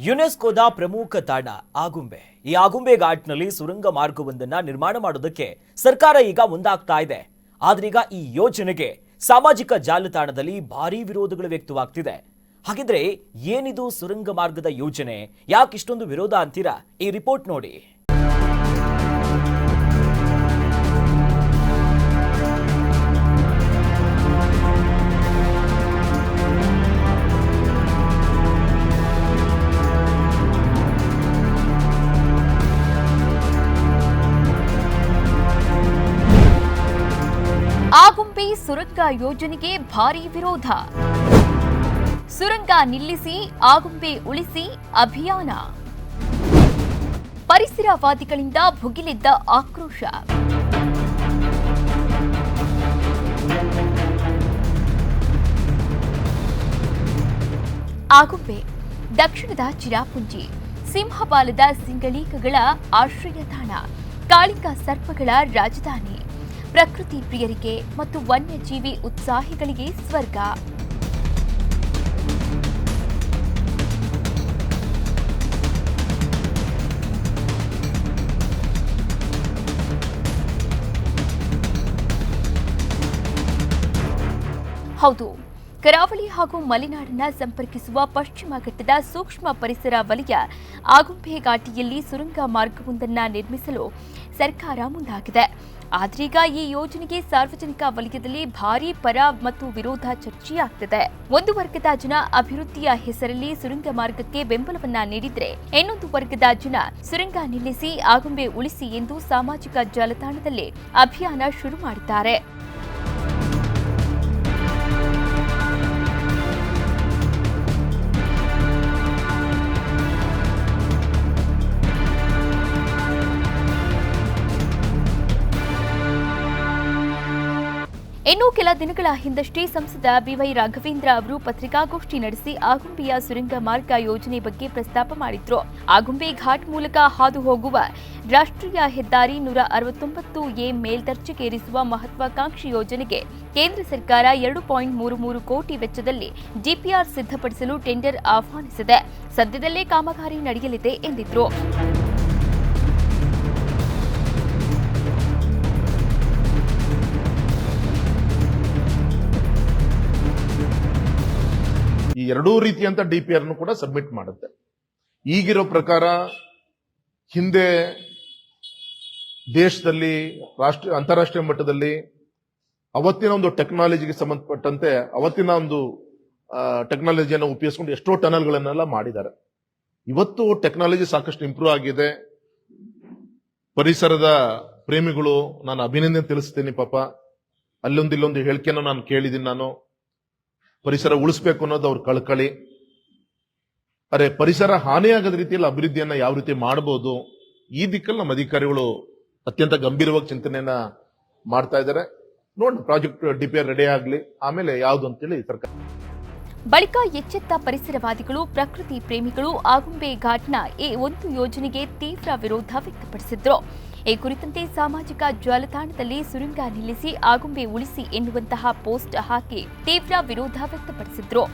ಯುನೆಸ್ಕೋದ ಪ್ರಮುಖ ತಾಣ ಆಗುಂಬೆ. ಈ ಆಗುಂಬೆ ಘಾಟ್ನಲ್ಲಿ ಸುರಂಗ ಮಾರ್ಗವೊಂದನ್ನು ನಿರ್ಮಾಣ ಮಾಡೋದಕ್ಕೆ ಸರ್ಕಾರ ಈಗ ಮುಂದಾಗ್ತಾ ಇದೆ. ಆದ್ರೀಗ ಈ ಯೋಜನೆಗೆ ಸಾಮಾಜಿಕ ಜಾಲತಾಣದಲ್ಲಿ ಭಾರೀ ವಿರೋಧಗಳು ವ್ಯಕ್ತವಾಗ್ತಿದೆ. ಹಾಗಿದ್ರೆ ಏನಿದು ಸುರಂಗ ಮಾರ್ಗದ ಯೋಜನೆ? ಯಾಕಿಷ್ಟೊಂದು ವಿರೋಧ ಅಂತೀರಾ? ಈ ರಿಪೋರ್ಟ್ ನೋಡಿ. ಆಗುಂಬೆ ಸುರಂಗ ಯೋಜನೆಗೆ ಭಾರೀ ವಿರೋಧ. ಸುರಂಗ ನಿಲ್ಲಿಸಿ ಆಗುಂಬೆ ಉಳಿಸಿ ಅಭಿಯಾನ. ಪರಿಸರವಾದಿಗಳಿಂದ ಭುಗಿಲೆದ್ದ ಆಕ್ರೋಶ. ಆಗುಂಬೆ ದಕ್ಷಿಣದ ಚಿರಾಪುಂಜಿ, ಸಿಂಹಪಾಲದ ಸಿಂಗಳೀಕಗಳ ಆಶ್ರಯ ತಾಣ, ಕಾಳಿಂಗ ಸರ್ಪಗಳ ರಾಜಧಾನಿ, ಪ್ರಕೃತಿ ಪ್ರಿಯರಿಗೆ ಮತ್ತು ವನ್ಯಜೀವಿ ಉತ್ಸಾಹಿಗಳಿಗೆ ಸ್ವರ್ಗ. ಹೌದು, ಕರಾವಳಿ ಹಾಗೂ ಮಲೆನಾಡನ್ನ ಸಂಪರ್ಕಿಸುವ ಪಶ್ಚಿಮ ಘಟ್ಟದ ಸೂಕ್ಷ್ಮ ಪರಿಸರ ವಲಯ ಆಗುಂಬೆ ಘಾಟಿಯಲ್ಲಿ ಸುರಂಗ ಮಾರ್ಗವೊಂದನ್ನ ನಿರ್ಮಿಸಲು ಸರ್ಕಾರ ಮುಂದಾಗಿದೆ. ಆದ್ರೀಗ ಈ ಯೋಜನೆಗೆ ಸಾರ್ವಜನಿಕ ವಲಯದಲ್ಲಿ ಭಾರೀ ಪರ ಮತ್ತು ವಿರೋಧ ಚರ್ಚೆಯಾಗ್ತಿದೆ. ಒಂದು ವರ್ಗದ ಜನ ಅಭಿವೃದ್ಧಿಯ ಹೆಸರಲ್ಲಿ ಸುರಂಗ ಮಾರ್ಗಕ್ಕೆ ಬೆಂಬಲವನ್ನ ನೀಡಿದ್ರೆ, ಇನ್ನೊಂದು ವರ್ಗದ ಜನ ಸುರಂಗ ನಿಲ್ಲಿಸಿ ಆಗುಂಬೆ ಉಳಿಸಿ ಎಂದು ಸಾಮಾಜಿಕ ಜಾಲತಾಣದಲ್ಲಿ ಅಭಿಯಾನ ಶುರು ಮಾಡಿದ್ದಾರೆ. ಇನ್ನು ಕೆಲ ದಿನಗಳ ಹಿಂದಷ್ಟೇ ಸಂಸದ ಬಿವೈ ರಾಘವೇಂದ್ರ ಅವರು ಪತ್ರಿಕಾಗೋಷ್ಠಿ ನಡೆಸಿ ಆಗುಂಬೆಯ ಸುರಂಗ ಮಾರ್ಗ ಯೋಜನೆ ಬಗ್ಗೆ ಪ್ರಸ್ತಾಪ ಮಾಡಿದ್ರು. ಆಗುಂಬೆ ಘಾಟ್ ಮೂಲಕ ಹಾದು ಹೋಗುವ ರಾಷ್ಟ್ರೀಯ ಹೆದ್ದಾರಿ 169A ಮೇಲ್ದರ್ಜೆಗೇರಿಸುವ ಮಹತ್ವಾಕಾಂಕ್ಷಿ ಯೋಜನೆಗೆ ಕೇಂದ್ರ ಸರ್ಕಾರ 2.33 ಕೋಟಿ ವೆಚ್ಚದಲ್ಲಿ ಡಿಪಿಆರ್ ಸಿದ್ಧಪಡಿಸಲು ಟೆಂಡರ್ ಆಹ್ವಾನಿಸಿದೆ. ಸದ್ಯದಲ್ಲೇ ಕಾಮಗಾರಿ ನಡೆಯಲಿದೆ ಎಂದಿದ್ರು. ಈ ಎರಡೂ ರೀತಿಯಂತ ಡಿಪಿಆರ್ ಕೂಡ ಸಬ್ಮಿಟ್ ಮಾಡುತ್ತೆ. ಈಗಿರೋ ಪ್ರಕಾರ ಹಿಂದೆ ದೇಶದಲ್ಲಿ ಅಂತಾರಾಷ್ಟ್ರೀಯ ಮಟ್ಟದಲ್ಲಿ ಅವತ್ತಿನ ಒಂದು ಟೆಕ್ನಾಲಜಿಗೆ ಸಂಬಂಧಪಟ್ಟಂತೆ ಅವತ್ತಿನ ಒಂದು ಟೆಕ್ನಾಲಜಿಯನ್ನು ಉಪಯೋಗಿಸಿಕೊಂಡು ಎಷ್ಟೋ ಟನಲ್ಗಳನ್ನೆಲ್ಲ ಮಾಡಿದ್ದಾರೆ. ಇವತ್ತು ಟೆಕ್ನಾಲಜಿ ಸಾಕಷ್ಟು ಇಂಪ್ರೂವ್ ಆಗಿದೆ. ಪರಿಸರದ ಪ್ರೇಮಿಗಳು ನಾನು ಅಭಿನಂದನೆ ತಿಳಿಸ್ತೀನಿ. ಪಾಪ ಇಲ್ಲೊಂದು ಹೇಳಿಕೆಯನ್ನು ನಾನು ಕೇಳಿದ್ದೀನಿ. ನಾನು ಪರಿಸರ ಉಳಿಸ್ಬೇಕು ಅನ್ನೋದು ಅವ್ರ ಕಳಕಳಿ. ಅರೆ, ಪರಿಸರ ಹಾನಿಯಾಗದ ರೀತಿಯಲ್ಲಿ ಅಭಿವೃದ್ಧಿಯನ್ನ ಯಾವ ರೀತಿ ಮಾಡಬಹುದು, ಈ ದಿಕ್ಕಲ್ಲಿ ನಮ್ಮ ಅಧಿಕಾರಿಗಳು ಅತ್ಯಂತ ಗಂಭೀರವಾಗಿ ಚಿಂತನೆಯನ್ನ ಮಾಡ್ತಾ ಇದ್ದಾರೆ. ನೋಡಿ, ಪ್ರಾಜೆಕ್ಟ್ ಡಿಪಿಆರ್ ರೆಡಿ ಆಗ್ಲಿ, ಆಮೇಲೆ ಯಾವ್ದು ಅಂತೇಳಿ ಸರ್ಕಾರ. ಬಳಿಕ ಎಚ್ಚೆತ್ತ ಪರಿಸರವಾದಿಗಳು, ಪ್ರಕೃತಿ ಪ್ರೇಮಿಗಳು ಆಗುಂಬೆ ಘಾಟ್ನ ಈ ಒಂದು ಯೋಜನೆಗೆ ತೀವ್ರ ವಿರೋಧ ವ್ಯಕ್ತಪಡಿಸಿದ್ರು. ಈ ಕುರಿತಂತೆ ಸಾಮಾಜಿಕ ಜಾಲತಾಣದಲ್ಲಿ ಸುರಂಗ ನಿಲ್ಲಿಸಿ ಆಗುಂಬೆ ಉಳಿಸಿ ಎನ್ನುವಂತಹ ಪೋಸ್ಟ್ ಹಾಕಿ ತೀವ್ರ ವಿರೋಧ ವ್ಯಕ್ತಪಡಿಸಿದ್ರು.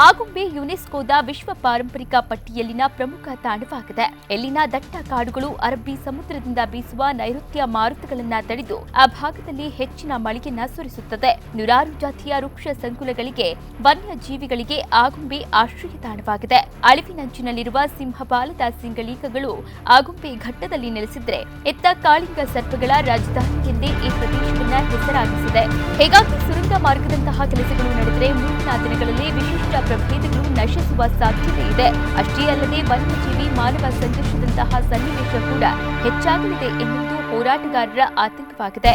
ಆಗುಂಬೆ ಯುನೆಸ್ಕೋದ ವಿಶ್ವ ಪಾರಂಪರಿಕ ಪಟ್ಟಿಯಲ್ಲಿನ ಪ್ರಮುಖ ತಾಣವಾಗಿದೆ. ಇಲ್ಲಿನ ದಟ್ಟ ಕಾಡುಗಳು ಅರಬ್ಬಿ ಸಮುದ್ರದಿಂದ ಬೀಸುವ ನೈಋತ್ಯ ಮಾರುತಗಳನ್ನ ತಡೆದು ಆ ಭಾಗದಲ್ಲಿ ಹೆಚ್ಚಿನ ಮಳೆಯನ್ನ ಸುರಿಸುತ್ತದೆ. ನೂರಾರು ಜಾತಿಯ ವೃಕ್ಷ ಸಂಕುಲಗಳಿಗೆ, ವನ್ಯಜೀವಿಗಳಿಗೆ ಆಗುಂಬೆ ಆಶ್ರಯ ತಾಣವಾಗಿದೆ. ಅಳಿವಿನಂಚಿನಲ್ಲಿರುವ ಸಿಂಹಪಾಲದ ಸಿಂಗಳೀಕಗಳು ಆಗುಂಬೆ ಘಟ್ಟದಲ್ಲಿ ನೆಲೆಸಿದ್ರೆ, ಎತ್ತ ಕಾಳಿಂಗ ಸರ್ಪಗಳ ರಾಜಧಾನಿ ಎಂದೇ ಈ ಪ್ರದೇಶವನ್ನ ಹೆಸರಾಗಿಸಿದೆ. ಹೀಗಾಗಿ ಸುರಂಗ ಮಾರ್ಗದಂತಹ ಕೆಲಸಗಳು ನಡೆದರೆ ಮುಂದಿನ ದಿನಗಳಲ್ಲಿ ವಿಶಿಷ್ಟ ಪ್ರಭೇದಗಳು ನಶಿಸುವ ಸಾಧ್ಯತೆ ಇದೆ. ಅಷ್ಟೇ ಅಲ್ಲದೆ ವನ್ಯಜೀವಿ ಮಾನವ ಸಂಘರ್ಷದಂತಹ ಸನ್ನಿವೇಶ ಕೂಡ ಹೆಚ್ಚಾಗಲಿದೆ ಎನ್ನುವುದು ಹೋರಾಟಗಾರರ ಆತಂಕವಾಗಿದೆ.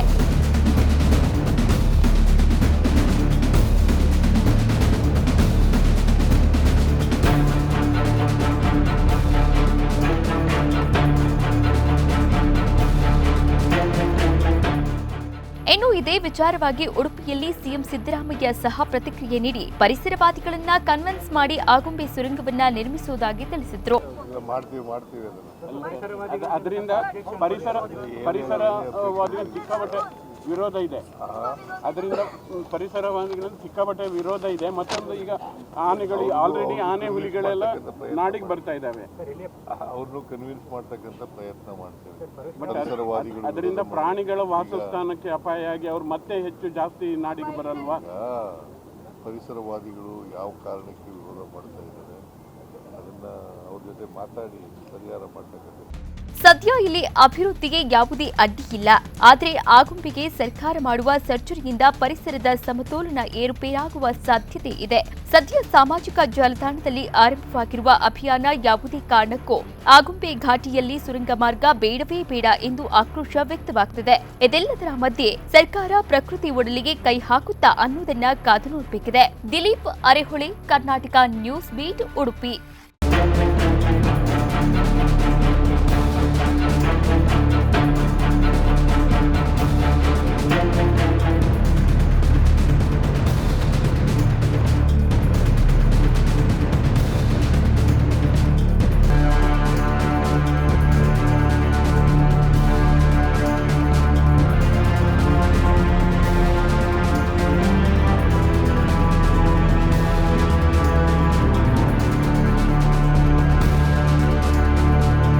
ಇನ್ನು ಇದೇ ವಿಚಾರವಾಗಿ ಉಡುಪಿಯಲ್ಲಿ ಸಿಎಂ ಸಿದ್ದರಾಮಯ್ಯ ಸಹ ಪ್ರತಿಕ್ರಿಯೆ ನೀಡಿ ಪರಿಸರವಾದಿಗಳನ್ನ ಕನ್ವಿನ್ಸ್ ಮಾಡಿ ಆಗುಂಬೆ ಸುರಂಗವನ್ನ ನಿರ್ಮಿಸುವುದಾಗಿ ತಿಳಿಸಿದ್ರು. ಮಾಡ್ತೀವಿ ಅದನ್ನು. ಅದರಿಂದ ಪರಿಸರವಾದಿಗಳು ಸಿಕ್ಕಾಪಟ್ಟೆ ವಿರೋಧ ಇದೆ. ಅದರಿಂದ ಪರಿಸರವಾದಿಗಳಲ್ಲಿ ಸಿಕ್ಕಾಪಟ್ಟೆ ವಿರೋಧ ಇದೆ. ಮತ್ತೊಂದು, ಈಗ ಆನೆಗಳು ಆಲ್ರೆಡಿ ಆನೆ ಹುಲಿಗಳೆಲ್ಲ ನಾಡಿಗೆ ಬರ್ತಾ ಇದ್ದಾವೆ. ಅವ್ರನ್ನು ಕನ್ವಿನ್ಸ್ ಮಾಡ್ತಕ್ಕಂಥ ಪ್ರಯತ್ನ ಮಾಡ್ತೇವೆ. ಬಟ್ ಪರಿಸರವಾದಿಗಳು ಅದರಿಂದ ಪ್ರಾಣಿಗಳ ವಾಸಸ್ಥಾನಕ್ಕೆ ಅಪಾಯ ಆಗಿ ಅವ್ರು ಮತ್ತೆ ಹೆಚ್ಚು ಜಾಸ್ತಿ ನಾಡಿಗೆ ಬರಲ್ವಾ? ಪರಿಸರವಾದಿಗಳು ಯಾವ ಕಾರಣಕ್ಕೆ ವಿರೋಧ ಮಾಡ್ತಾ ಇದ್ದಾರೆ ಅದನ್ನ ಅವ್ರ ಜೊತೆ ಮಾತಾಡಿ ಪರಿಹಾರ ಮಾಡ್ತಕ್ಕಂಥ. ಸದ್ಯ ಇಲ್ಲಿ ಅಭಿವೃದ್ಧಿಗೆ ಯಾವುದೇ ಅಡ್ಡಿ ಇಲ್ಲ. ಆದರೆ ಆಗುಂಬೆಗೆ ಸರ್ಕಾರ ಮಾಡುವ ಸರ್ಜರಿಯಿಂದ ಪರಿಸರದ ಸಮತೋಲನ ಏರುಪೇರಾಗುವ ಸಾಧ್ಯತೆ ಇದೆ. ಸದ್ಯ ಸಾಮಾಜಿಕ ಜಾಲತಾಣದಲ್ಲಿ ಆರಂಭವಾಗಿರುವ ಅಭಿಯಾನ ಯಾವುದೇ ಕಾರಣಕ್ಕೂ ಆಗುಂಬೆ ಘಾಟಿಯಲ್ಲಿ ಸುರಂಗ ಮಾರ್ಗ ಬೇಡವೇ ಬೇಡ ಎಂದು ಆಕ್ರೋಶ ವ್ಯಕ್ತವಾಗುತ್ತಿದೆ. ಇದೆಲ್ಲದರ ಮಧ್ಯೆ ಸರ್ಕಾರ ಪ್ರಕೃತಿ ಒಡಲಿಗೆ ಕೈ ಹಾಕುತ್ತಾ ಅನ್ನೋದನ್ನ ಕಾದು ನೋಡಬೇಕಿದೆ. Dileep Arehole, Karnataka news beat, Udupi.